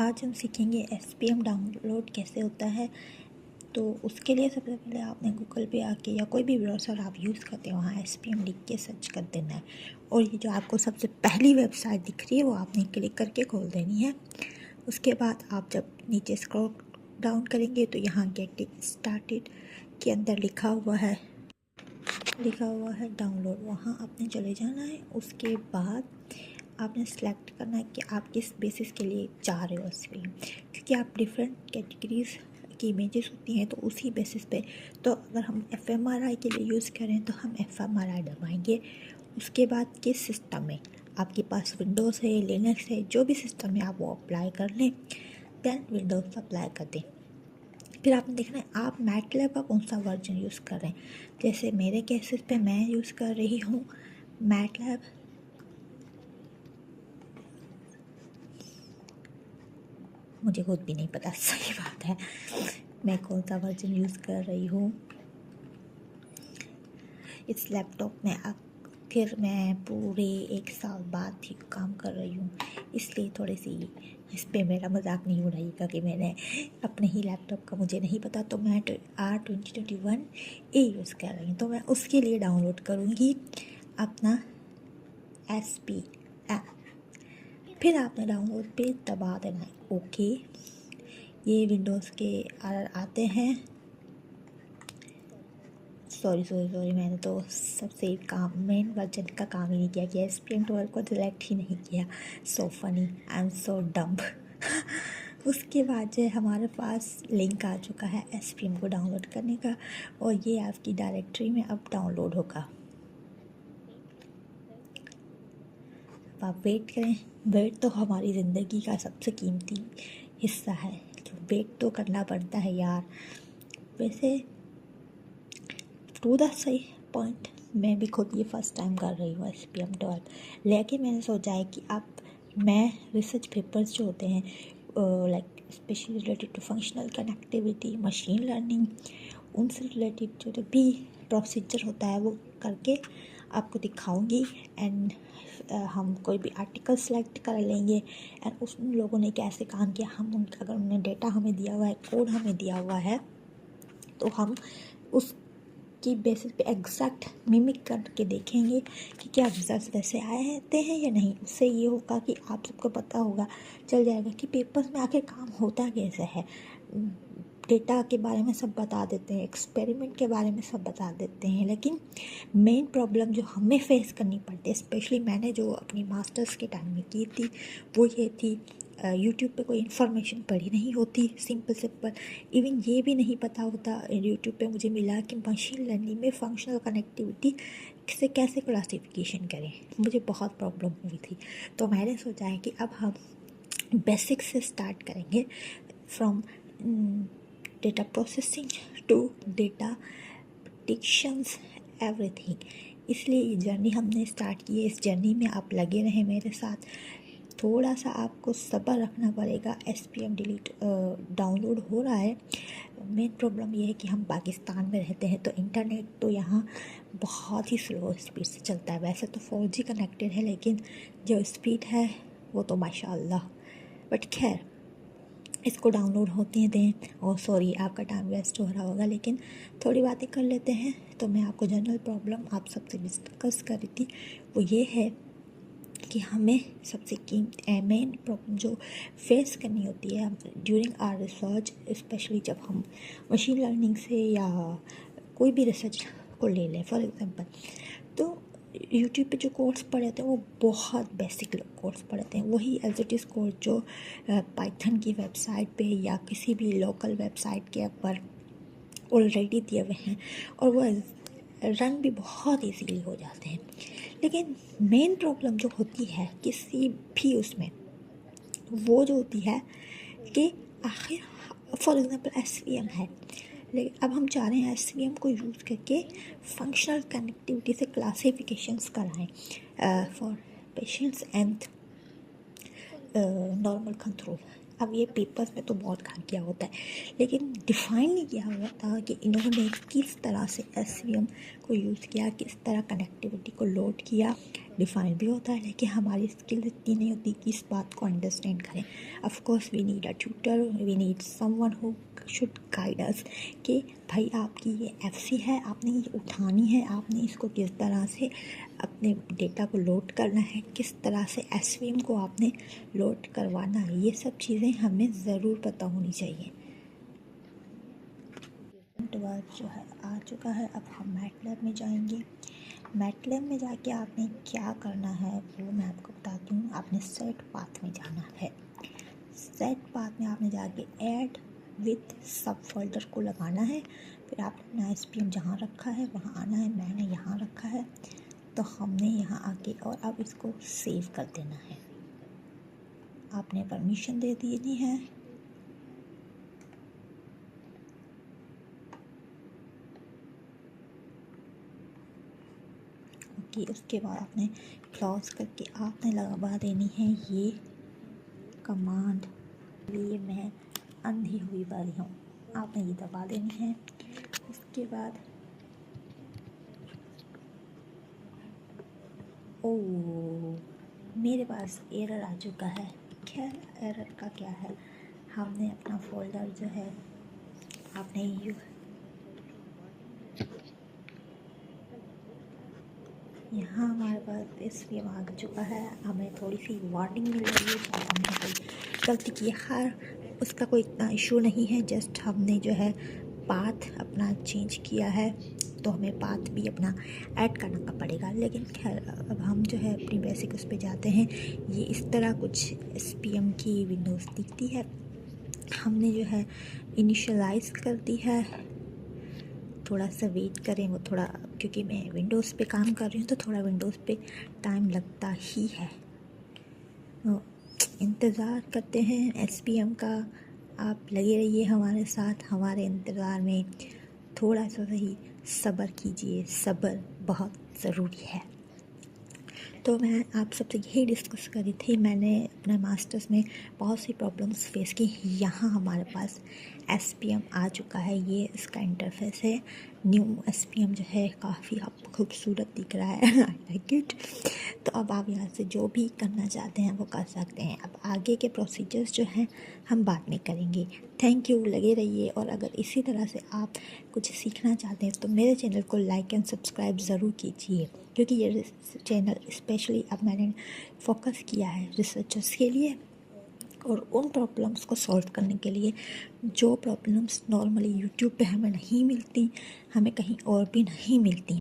आज हम सीखेंगे SPM डाउनलोड कैसे होता है। तो उसके लिए सबसे पहले आपने गूगल पे आके या कोई भी ब्राउज़र आप यूज़ करते हैं वहाँ SPM लिख के सर्च कर देना है और ये जो आपको सबसे पहली वेबसाइट दिख रही है वो आपने क्लिक करके खोल देनी है। उसके बाद आप जब नीचे स्क्रॉल डाउन करेंगे तो यहाँ गेटिंग स्टार्टेड के अंदर लिखा हुआ है डाउनलोड, वहाँ आपने चले जाना है। उसके बाद आपने सेलेक्ट करना है कि आप किस बेसिस के लिए चाह रहे हो SPM, क्योंकि आप डिफरेंट कैटेगरीज की इमेजेस होती हैं तो उसी बेसिस पे। तो अगर हम fMRI के लिए यूज़ करें तो हम fMRI दबाएंगे। उसके बाद किस सिस्टम में आपके पास विंडोज़ है, लिनक्स है, जो भी सिस्टम है आप वो अप्लाई कर लें, दैन विंडोज़ अप्लाई कर दें। फिर आपने देखना है आप मैटलैब का कौन सा वर्जन यूज़ कर रहे हैं। जैसे मेरे केसेस पे मैं यूज़ कर रही हूँ मैटलैब, मुझे खुद भी नहीं पता, सही बात है मैं कौन सा वर्जन यूज़ कर रही हूँ। इस लैपटॉप में आखिर मैं पूरे 1 साल बाद ही काम कर रही हूँ, इसलिए थोड़ी सी इस पर मेरा मजाक नहीं उड़ाइएगा कि मैंने अपने ही लैपटॉप का मुझे नहीं पता। तो मैं R2021A यूज़ कर रही हूँ, तो मैं उसके लिए डाउनलोड करूँगी अपना SPM। फिर आपने डाउनलोड पे दबा देना है ओके। ये विंडोज़ के आते हैं। सॉरी मैंने तो सबसे मेन वर्जन का काम ही नहीं किया कि SPM 12 को सिलेक्ट ही नहीं किया। So funny, I am so dumb. उसके बाद जो हमारे पास लिंक आ चुका है SPM को डाउनलोड करने का और ये आपकी डायरेक्टरी में अब डाउनलोड होगा। आप वेट करें। वेट तो हमारी ज़िंदगी का सबसे कीमती हिस्सा है, तो वेट तो करना पड़ता है यार। वैसे टू द सही पॉइंट, मैं भी खुद ये फर्स्ट टाइम कर रही हूँ SPM 12, लेकिन मैंने सोचा है कि अब मैं रिसर्च पेपर्स जो होते हैं like specially related to functional connectivity, machine learning, उनसे रिलेटेड जो भी प्रोसीजर होता है वो करके आपको दिखाऊंगी। एंड हम कोई भी आर्टिकल सेलेक्ट कर लेंगे एंड उन लोगों ने कैसे काम किया, हम उनका अगर उन्होंने डेटा हमें दिया हुआ है, कोड हमें दिया हुआ है, तो हम उस की बेसिस पे एग्जैक्ट मिमिक करके देखेंगे कि क्या रिजल्ट्स वैसे आते हैं या नहीं। उससे ये होगा कि आप सबको पता होगा, चल जाएगा कि पेपर्स में आखिर काम होता कैसे है। डेटा के बारे में सब बता देते हैं, एक्सपेरिमेंट के बारे में सब बता देते हैं, लेकिन मेन प्रॉब्लम जो हमें फेस करनी पड़ती है, स्पेशली मैंने जो अपनी मास्टर्स के टाइम में की थी, वो ये थी यूट्यूब पे कोई इन्फॉर्मेशन पड़ी नहीं होती। सिंपल इवन ये भी नहीं पता होता यूट्यूब पे मुझे मिला कि मशीन लर्निंग में फंक्शनल कनेक्टिविटी से कैसे क्लासिफिकेशन करें। मुझे बहुत प्रॉब्लम हुई थी, तो मैंने सोचा है कि अब हम बेसिक से स्टार्ट करेंगे, from data processing to data predictions, everything. इसलिए ये जर्नी हमने स्टार्ट की है। इस जर्नी में आप लगे रहें मेरे साथ। थोड़ा सा आपको सब्र रखना पड़ेगा। SPM डाउनलोड हो रहा है। मेन प्रॉब्लम ये है कि हम पाकिस्तान में रहते हैं, तो इंटरनेट तो यहाँ बहुत ही स्लो स्पीड से चलता है। वैसे तो 4G कनेक्टेड है, लेकिन जो स्पीड है वो तो माशाल्लाह। बट खैर, इसको डाउनलोड होते दें। और सॉरी आपका टाइम वेस्ट हो रहा होगा, लेकिन थोड़ी बातें कर लेते हैं। तो मैं आपको जनरल प्रॉब्लम आप सबसे डिस्कस कर रही थी, वो ये है कि हमें सबसे मेन प्रॉब्लम जो फेस करनी होती है ड्यूरिंग आर रिसर्च, स्पेशली जब हम मशीन लर्निंग से या कोई भी रिसर्च को ले लें। फॉर एग्जांपल, तो यूट्यूब पे जो कोर्स पढ़े होते हैं वो बहुत बेसिक कोर्स पढ़े हैं, वही एज इट इज़ कोर्स जो पाइथन की वेबसाइट पे या किसी भी लोकल वेबसाइट के ऊपर ऑलरेडी दिए हुए हैं, और वो रन भी बहुत इजीली हो जाते हैं। लेकिन मेन प्रॉब्लम जो होती है किसी भी उसमें, वो जो होती है कि आखिर फॉर एग्जांपल SVM है, लेकिन अब हम चाह रहे हैं SVM को यूज़ करके फंक्शनल कनेक्टिविटी से क्लासिफिकेशंस कराएं for patients and normal control. अब ये पेपर्स में तो बहुत कहा गया होता है, लेकिन डिफ़ाइन नहीं किया हुआ था कि इन्होंने किस तरह से एसवीएम को यूज़ किया, किस तरह कनेक्टिविटी को लोड किया। डिफ़ाइन भी होता है, लेकिन हमारी स्किल इतनी नहीं होती कि इस बात को अंडरस्टैंड करें। Of course we need a tutor, we need someone who should guide us कि भाई आपकी ये एफसी है, आपने ये उठानी है, आपने इसको किस तरह से अपने डेटा को लोड करना है, किस तरह से एसवीएम को आपने लोड करवाना है। ये सब चीज़ें हमें ज़रूर पता होनी चाहिए। वर्क जो है आ चुका है, अब हम मैटलैब में जाएंगे। मैटलैब में जाके आपने क्या करना है वो मैं आपको बताती हूँ। आपने सेट पाथ में जाना है। सेट पाथ में आपने जाके ऐड विथ सब फोल्डर को लगाना है। फिर आपने अपना एसपीएम जहाँ रखा है वहाँ आना है। मैंने यहाँ रखा है तो हमने यहाँ आके और अब इसको सेव कर देना है। आपने परमिशन दे देनी है। कि उसके बाद आपने क्लोज करके आपने लगवा देनी है ये कमांड। ये मैं अंधी हुई वाली हूँ, आपने ये दबा देनी है। उसके बाद ओ मेरे पास एरर आ चुका है। खैर एरर का क्या है, हमने अपना फोल्डर जो है आपने यहाँ हमारे पास एसवीएम आ चुका है। हमें थोड़ी सी वार्निंग मिल रही है कि हमने कोई गलती की है। उसका कोई इतना इशू नहीं है, जस्ट हमने जो है पाथ अपना चेंज किया है तो हमें पाथ भी अपना ऐड करना पड़ेगा। लेकिन खैर अब हम जो है अपनी बेसिक उस पर जाते हैं। ये इस तरह कुछ एसपीएम की विंडोज़ दिखती है। हमने जो है इनिशियलाइज कर दी है। थोड़ा सा वेट करें, वो थोड़ा क्योंकि मैं विंडोज़ पे काम कर रही हूँ तो थोड़ा विंडोज़ पे टाइम लगता ही है। इंतज़ार करते हैं एसपीएम का। आप लगे रहिए हमारे साथ, हमारे इंतज़ार में थोड़ा सा सही सब्र कीजिए। सब्र बहुत ज़रूरी है। तो मैं आप सबसे यही डिस्कस करी थी। मैंने अपने मास्टर्स में बहुत सी प्रॉब्लम्स फेस की। यहाँ हमारे पास एसपीएम आ चुका है। ये इसका इंटरफेस है। न्यू एसपीएम जो है काफ़ी खूबसूरत दिख रहा है। I like it. तो अब आप यहाँ से जो भी करना चाहते हैं वो कर सकते हैं। अब आगे के प्रोसीजर्स जो हैं हम बाद में करेंगे। थैंक यू, लगे रहिए। और अगर इसी तरह से आप कुछ सीखना चाहते हैं तो मेरे चैनल को लाइक एंड सब्सक्राइब ज़रूर कीजिए, क्योंकि ये चैनल स्पेशली अब मैंने फोकस किया है रिसर्चर्स के लिए और उन प्रॉब्लम्स को सॉल्व करने के लिए जो प्रॉब्लम्स नॉर्मली यूट्यूब पे हमें नहीं मिलती, हमें कहीं और भी नहीं मिलती।